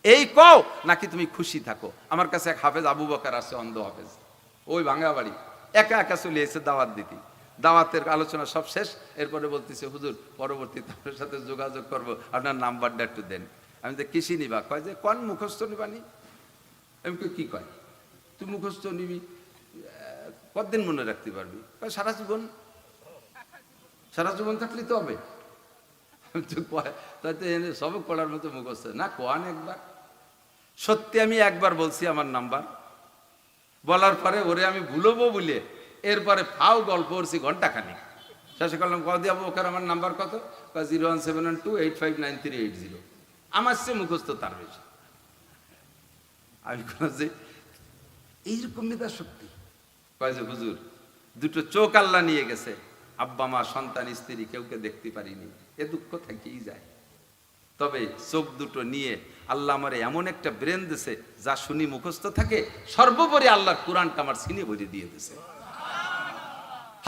এই কও নাকি তুমি খুশি থাকো? আমার কাছে এক হাফেজ আবু বকর আছে, অন্ধ হাফেজ, ওই ভাঙ্গা বাড়ি, একা একা চলে এসে দাওয়াত দিতি। দাওয়াতের আলোচনা সব শেষ, এরপরে বলতেছে হুজুর পরবর্তীতে আপনার সাথে যোগাযোগ করব, আপনার নাম্বারটা একটু দেন। আমি তো কৃষি নিবা, কয় যে কোন মুখস্থ নিবানি? আমি কি কয় তুই মুখস্থ নিবি কতদিন মনে রাখতে পারবি? কয় সারা জীবন। সারা জীবন থাকলে তো হবে। তাই তো এনে সবক পড়ার মতো মুখস্থ না, কোয়ান একবার। সত্যি আমি একবার বলছি আমার নাম্বার, বলার পরে ওরে আমি ভুলবো বলে এরপরে ফাও গল্প করছি ঘন্টাখানি। শেষে করলাম কত দিয়ে ওখানে আমার নাম্বার কত? 01712859380। আমার সে মুখস্থ তার বেশি। আমি যে এইরকম মেধা শক্তি। কয় যে হুজুর দুটো চোখ আল্লাহ নিয়ে গেছে, আব্বা মা সন্তান স্ত্রী কেউকে দেখতে পারিনি, এ দুঃখ থেকেই যায়। তবে চোখ দুটো নিয়ে আল্লাহ আমার এমন একটা ব্রেন দিছে যা শুনি মুখস্থ থাকে। সর্বোপরি আল্লাহর কোরআনটা আমার সিনে ভরে দিয়ে দিছে।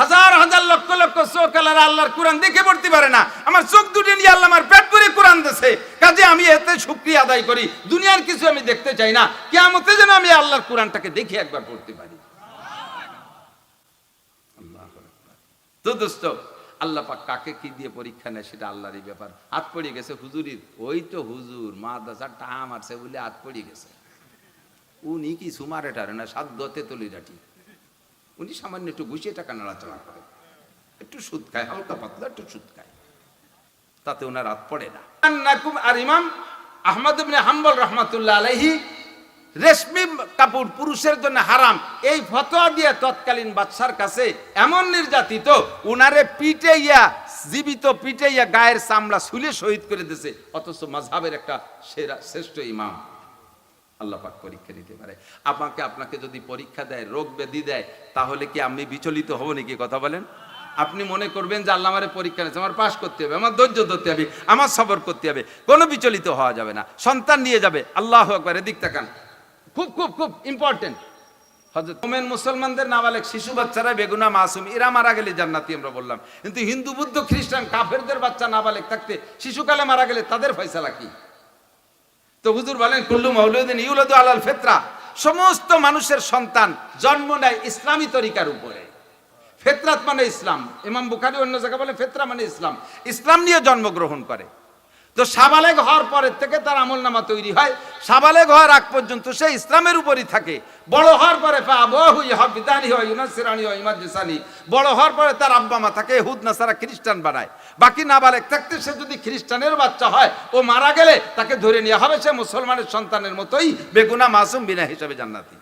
হাজার হাজার লক্ষ লক্ষ চোখ আল্লাহর কোরআন দেখে পড়তে পারে না, আমার চোখ দুটো নিয়ে আল্লাহ আমার পেট ভরে কোরআন দিছে। কাজে আমি এতে শুকরিয়া আদায় করি। দুনিয়ার কিছু আমি দেখতে চাই না, কিয়ামতে যেন আমি আল্লাহর কোরআনটাকে দেখে একবার পড়তে পারি। তো দোস্ত, আল্লাহ পাক কাকে কি দিয়ে পরীক্ষা নেয় সেটা আল্লাহরই ব্যাপার। হাত পড়ে গেছে হুজুরির, ওই তো হুজুর মাদ্রাসার টাহা মারছে বলে হাত পড়ে গেছে। উনি কি সুমারে টারে না, সাধ্যতে তলিরাটি। উনি সামান্য একটু ঘুষিয়ে টাকা নাড়াচাড়া করে, একটু সুদ খায়, হালকা পাতলা একটু সুদ খায়, তাতে ওনার হাত পড়ে না। আর ইমাম আহমদ ইবনে হাম্বল রাহমাতুল্লাহ আলাইহি রেশমি কাপড় পুরুষের জন্য হারাম এই ফতোয়া দিয়ে তৎকালীন বাদশার কাছে এমন নির্যাতিত, উনারে পিটাইয়া, জীবিত পিটাইয়া গায়ের চামড়া ছুলে শহীদ করে দিয়েছে। অথচ মাযহাবের একটা শ্রেষ্ঠ ইমাম। আল্লাহ পাক পরীক্ষা দিতে পারে। আমাকে আপনাকে যদি পরীক্ষা দেয়, রোগ ব্যাধি দেয়, তাহলে কি আমি বিচলিত হব নাকি? কথা বলেন। আপনি মনে করবেন যে আল্লাহ আমারে পরীক্ষা নিয়েছে, আমার পাস করতে হবে, আমার ধৈর্য ধরতে হবে, আমার সবর করতে হবে, কোনো বিচলিত হওয়া যাবে না। সন্তান নিয়ে যাবে, আল্লাহু আকবার, এদিক তাকান, খুব খুব খুব ইম্পর্টেন্ট। হযরত মোমেন মুসলমানদের নাবালেগ শিশু বাচ্চারা বেগুনা মাসুম, এরা মারা গেলে জান্নাতি আমরা বললাম, কিন্তু হিন্দু বুদ্ধ খ্রিস্টান কাফেরদের বাচ্চা নাবালেগ থাকতে শিশুকালে মারা গেলে তাদের ফয়সালা কি? তো হুজুর বলেন কুল্লু মাউলুদিন ইউলাদু আলাল ফিতরা, সমস্ত মানুষের সন্তান জন্ম নেয় ইসলামী তরিকার উপরে। ফিতরাত মানে ইসলাম। ইমাম বুখারী অন্য জায়গায় বলে ফিতরা মানে ইসলাম, ইসলাম নিয়ে জন্মগ্রহণ করে। তো সাবালেগ হওয়ার পরের থেকে তার আমলনামা তৈরি হয়, সাবালেগ হওয়ার আগ পর্যন্ত সে ইসলামের উপরই থাকে। বড় হওয়ার পরে বড় হওয়ার পরে তার আব্বা মা তাকে ইহুদ নাসারা খ্রিস্টান বানায়। বাকি নাবালেগ থাকতে সে যদি খ্রিস্টানের বাচ্চা হয়, ও মারা গেলে তাকে ধরে নেওয়া হবে, সে মুসলমানের সন্তানের মতোই বেগুনা মাসুম বিনা হিসাবে জান্নাতি।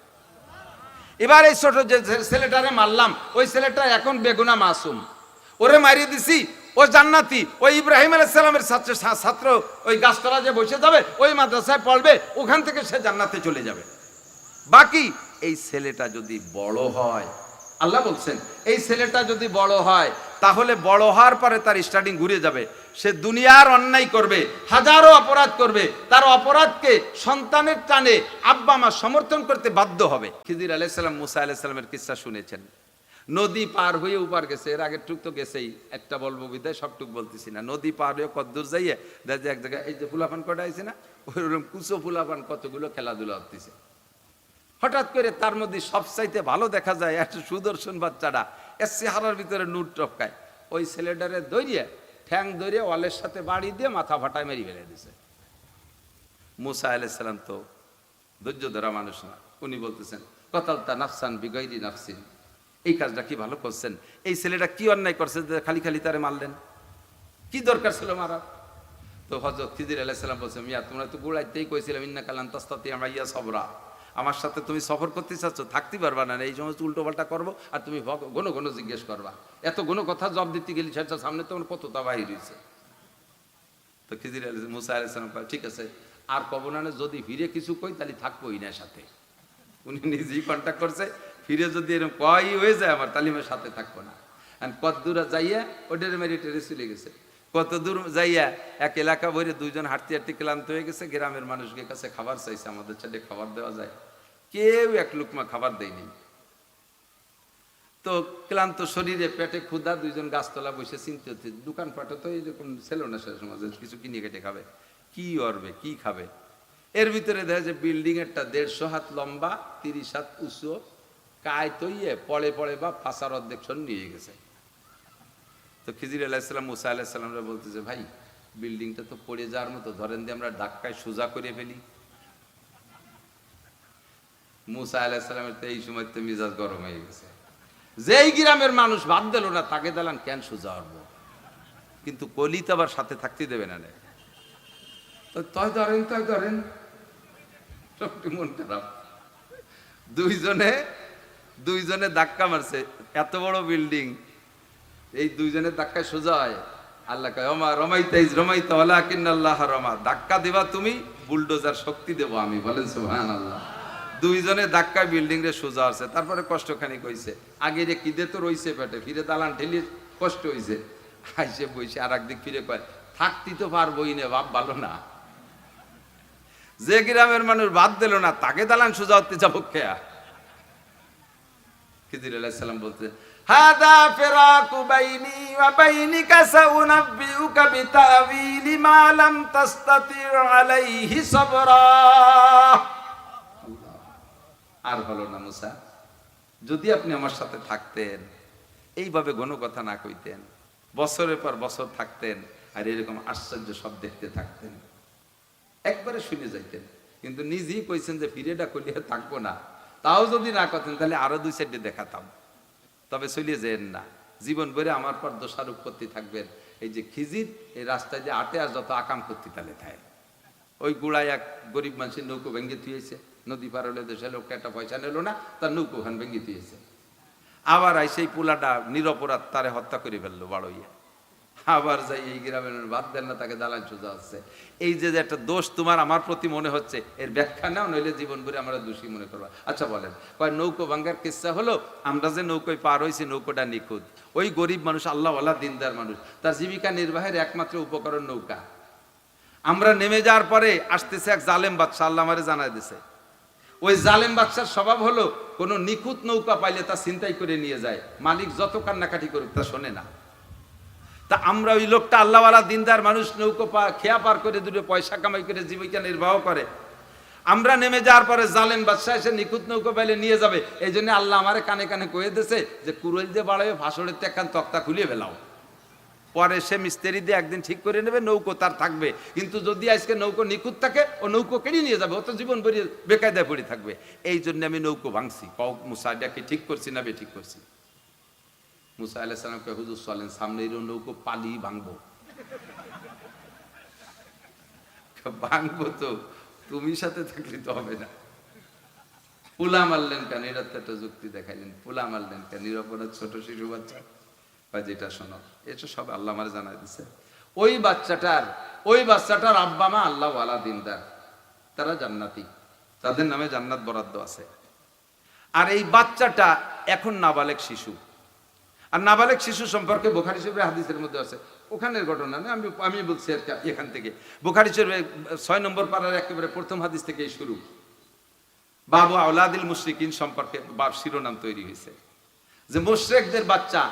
এবার এই ছোট যে ছেলেটারে মারলাম, ওই ছেলেটা এখন বেগুনা মাসুম, ওরে মারিয়ে দিছি, ও জান্নাতি। ওই ইব্রাহিম আলাইহিস সালামের ছাত্র ওই গাছতলা যে বসে যাবে, ওই মাদ্রাসায় পড়বে, ওখান থেকে সে জান্নাতে চলে যাবে। বাকি এই ছেলেটা যদি বড় হয়, আল্লাহ বলছেন এই ছেলেটা যদি বড় হয়, তাহলে বড় হওয়ার পরে তার স্টার্টিং ঘুরে যাবে। সে দুনিয়ার অন্যায় করবে, হাজারো অপরাধ করবে, তার অপরাধকে সন্তানের টানে আব্বা মা সমর্থন করতে বাধ্য হবে। খিজির আলাইহিস সালাম মুসা আলাইহিস সালামের কিসসা শুনেছেন, নদী পার হয়ে উপার গেছে। এর আগের টুক তো গেছেই, একটা বলবো বিদায়, সবটুক বলতেছি না। নদী পার হয়ে কদ্দূর যাইয়ে দেখে এক জায়গায় এই যে ফুলাপান কটা আছে না, ওইরকম কুচো ফুলাপান কতগুলো খেলাধুলা হতেছে। হঠাৎ করে তার মধ্যে সবচাইতে ভালো দেখা যায় একটা সুদর্শন বাচ্চাটা, এর চেহারার ভিতরে নূর টপকায়। ওই ছেলেটারে দৌড়িয়ে ঠ্যাং দৌড়িয়ে ওয়ালের সাথে বাড়ি দিয়ে মাথা ফাটায় মেরে ফেলে দিছে। মুসা আলাইহিস সালাম তো ধৈর্য ধরা মানুষ না, উনি বলতেছেন কতালতা নাফসান বিগাইরি নাফসিন, এই কাজটা কি ভালো করছেন? এই ছেলেটা কি অন্যায় করছে যে খালি খালি তারে মারলেন? কি দরকার ছিল মারা? তো হযরত খিজির আলাইহিস সালাম বলছেন, মিয়া তোমরা তো গোড়াইতেই কইছিলাম ইন্নাকা লান তাসতাতি মাইয়া সবরা, আমার সাথে তুমি সফর করতে চাচ্ছ, থাকতে পারবা না, এই সমস্ত উল্টো পাল্টা করবো, আর তুমি ঘন ঘন জিজ্ঞেস করবা, এত ঘন কথা জবাব দিতে গেলি সেটা সামনে তোমার কতটা বাহির হয়েছে। তো খিজির মুসা আলাইহিস সালাম ঠিক আছে, আর কব না, যদি ফিরে কিছু কই তাহলে থাকবোই না সাথে। উনি নিজেই কন্ট্যাক্ট করছে, ফিরে যদি এরকম কয় হয়ে যায় আমার, তালিমের সাথে থাকবো না। কত দূর যাইয়া ওদের মেরে টেরে চলে গেছে, কত দূর যাইয়া এক এলাকা ভরে দুইজন হাঁটতে হাঁটতে ক্লান্ত হয়ে গেছে। গ্রামের মানুষকে কাছে খাবার চাইছে, আমাদের ছেলে খাবার দেওয়া যায়, কেউ এক লুকমা খাবার দেয়নি। তো ক্লান্ত শরীরে পেটে ক্ষুধা, দুইজন গাছতলা বসে চিনতে হচ্ছে, দোকানপাটে তো এইরকম ছিল না সে সমাজে, কিছু কিনে কেটে খাবে, কি অরবে কি খাবে। এর ভিতরে দেখা যায় বিল্ডিং একটা 150 হাত লম্বা, 30 হাত উঁচু, কায় তৈয়ে পড়ে পড়ে বা ফাঁসার অর্ধেক নিয়ে গেছে। তো খিজির আলাইহিসসালাম মুসা আলাইহিসসালামরা বলতেছে, ভাই বিল্ডিংটা তো পড়ে যাওয়ার মতো, ধরেন দিয়ে আমরা ধাক্কায় সোজা করে ফেলি। মুসা আলাইহিসসালামের তো এই সময় তো মিজাজ গরম হয়ে গেছে, যেই গ্রামের মানুষ বাদ দিল না তাকে দিলাম কেন সোজা হবো, কিন্তু কলি তো আবার সাথে থাকতে দেবে না। তো তয় ধরেন মন খারাপ, দুইজনে ধাক্কা মারছে, এত বড় বিল্ডিং, এই দুইজনের ধাক্কায় সোজা হয়। আল্লাহ কয় ওমা রমাইতাইজ রমাইতা ওয়ালাকিন্নাল্লাহ রমা, ধাক্কা দিবা তুমি, বুলডোজার শক্তি দেবো আমি, বলেন সুবহানাল্লাহ। দুইজনে ধাক্কায় বিল্ডিং রে সোজা আছে। তারপরে কষ্টখানি কইছে, আগে রে কিদে তো রইছে পেটে, ফিরে দালান ঠেলিয়ে কষ্ট হইছে, আইসে বইছে আর একদিক ফিরে কয় থাকতি তো পারবই না, বাপ ভালো না। যে গ্রামের মানুষ বাদ দিল না তাকে দালান সোজা হতে যাবো খেয়া। খিজির আলাইহিস সালাম বলতে, হাদা ফিরাকু বাইনি ওয়া বাইনিকা সাউনাব্বিউকা বিতাওয়িলি মা লাম তাসতাতি আলাইহি সাবরা। আর হলো না মুসা, যদি আপনি আমার সাথে থাকতেন, এইভাবে ঘন কথা না কইতেন, বছরের পর বছর থাকতেন আর এরকম আশ্চর্য সব দেখতে থাকতেন, একবারে শুনে যাইতেন। কিন্তু নিজেই কইছেন যে ফিরেটা কলিয়া থাকবো না, তাও যদি না করতেন তাহলে আরো 2 সাইডে দেখাতাম, তবে চলিয়ে যেন না, জীবন ভরে আমার পর দোষারোপ করতে থাকবেন। এই যে খিজির এই রাস্তায় যে আটে আর যত আকাম করতে তাহলে থাকে, ওই গুড়ায় এক গরিব মানুষের নৌকো ভেঙে তুইছে, নদী পার হলে দেশে লোকটা একটা পয়সা নিল না, তার নৌকো খান ভেঙে তুইছে। আবার আই সেই পোলাটা নিরপরাধ তারে হত্যা করে ফেললো বাড়ইয়া, আবার যাই এই গ্রামের বাদ দেন না তাকে দালান সোজা হচ্ছে। এই যে একটা দোষ তোমার আমার প্রতি মনে হচ্ছে, এর ব্যাখ্যা নাও, নইলে জীবন ভরে আমরা দোষী মনে করবো। আচ্ছা বলেন, কয় নৌকো ভাঙ্গার কিচ্ছা হলো, আমরা যে নৌকোয় পার হয়েছি নৌকোটা নিখুঁত, ওই গরিব মানুষ আল্লাহওয়ালা দিনদার মানুষ, তার জীবিকা নির্বাহের একমাত্র উপকরণ নৌকা। আমরা নেমে যাওয়ার পরে আসতেছে এক জালেম বাদশা, আল্লাহ আমারে জানাই দিছে। ওই জালেম বাদশার স্বভাব হলো কোনো নিখুঁত নৌকা পাইলে তা ছিনতাই করে নিয়ে যায়, মালিক যত কান্নাকাটি করুক তা শোনে না। তা আমরা ওই লোকটা আল্লাহওয়ালা দিনদার মানুষ, নৌকো খেয়া পার করে 2 পয়সা কামাই করে জীবিকা নির্বাহ করে। আমরা নেমে যাওয়ার পরে জালেম বাদশা এসে নিখুঁত নৌকো পাইলে নিয়ে যাবে, এই জন্য আল্লাহ আমারে কানে কানে কয়ে দিয়েছে যে কুরল দিয়ে বাড়াবে, ভাসড়ের একখান তক্তা খুলিয়ে ফেলাও, পরে সে মিস্ত্রি দিয়ে একদিন ঠিক করে নেবে, নৌকো তার থাকবে। কিন্তু যদি আজকে নৌকো নিখুঁত থাকে, ও নৌকো কেড়ে নিয়ে যাবে, ও তো জীবন ভরে বেকায়দায় পড়ে থাকবে। এই জন্য আমি নৌকো ভাঙছি। মুসা এটাকে ঠিক করছি না বে ঠিক করছি? মুসা আলাইহিস সালামকে, হুজুর চলেন সামনে নৌকো পালি ভাঙবো। ভাঙবো তো তুমি সাথে থাকলে তো হবে না। পোলা মারলেন কেন? এটা তো একটা যুক্তি দেখাইলেন। পোলা মারলেন কেন? নিরপরাধ ছোট শিশু বাচ্চা। যেটা শোনো, এটা সব আল্লাহ আমার জানাই দিচ্ছে। ওই বাচ্চাটার আব্বা মা আল্লাহ ওয়ালা দিনদার, তারা জান্নাতি, তাদের নামে জান্নাত বরাদ্দ আছে। আর এই বাচ্চাটা এখন নাবালেগ শিশু। আর নাবালেগ শিশু সম্পর্কে বুখারী শরীফের হাদিসের মধ্যে আছে, ওখানের ঘটনা না, আমি বলছি এখান থেকে। বুখারী শরীফের 6 নম্বর পারার একেবারে প্রথম হাদিস থেকে শুরু। বাবু আওলাদিল মুশরিকিন সম্পর্কে শিরোনাম তৈরি হয়েছে যে মুশরিকদের বাচ্চা